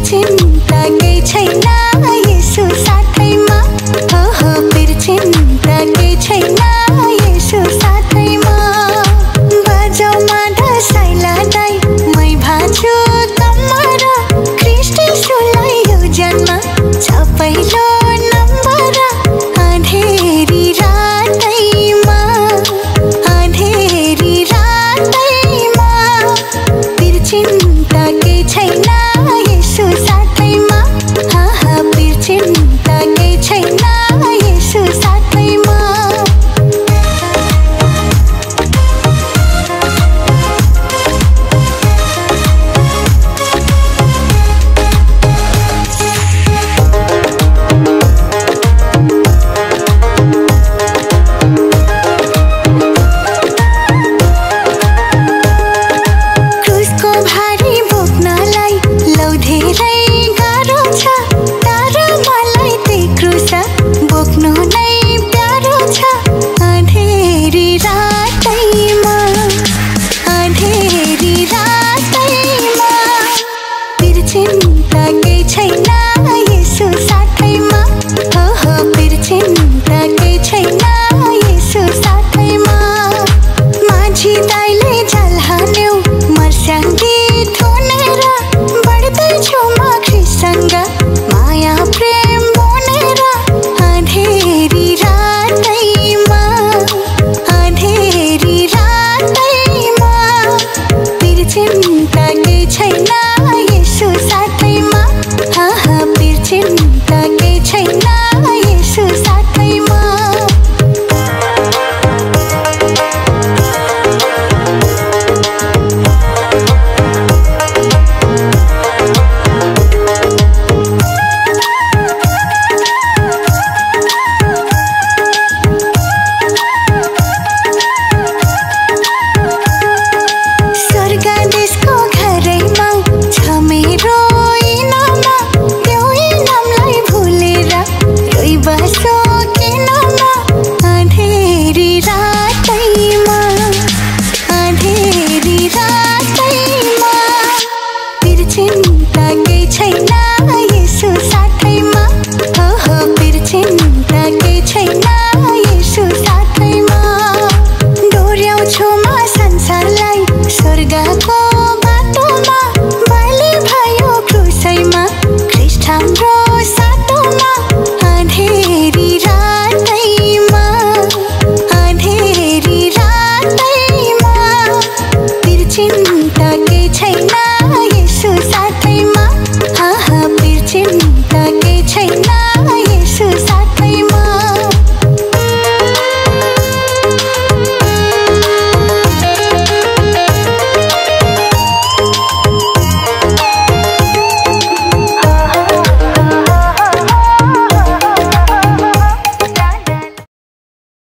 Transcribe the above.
चिन्ता केही छैन येशू साथैमा, हो हो पिर चिन्ता केही छैन येशू साथैमा। बाजाउमा दसैँला दाइ मै भाछु कम्मर, ख्रीष्ट येशूलाई यो जन्म छ पहिलो नम्बर। अँधेरी रातैमा, अँधेरी रातैमा पिर चिन्ता केही छैन येशू साथैमा, हा हा पिर चिन्ता केही छैन येशू साथैमा। क्रुसको भारी बोक्नलाई लौ धेरै गाह्रो छ, तर मलाई त्यही क्रुस बोक्नु नै प्यारो छ। अँधेरी रातैमा, अँधेरी रातैमा पिर चिन्ता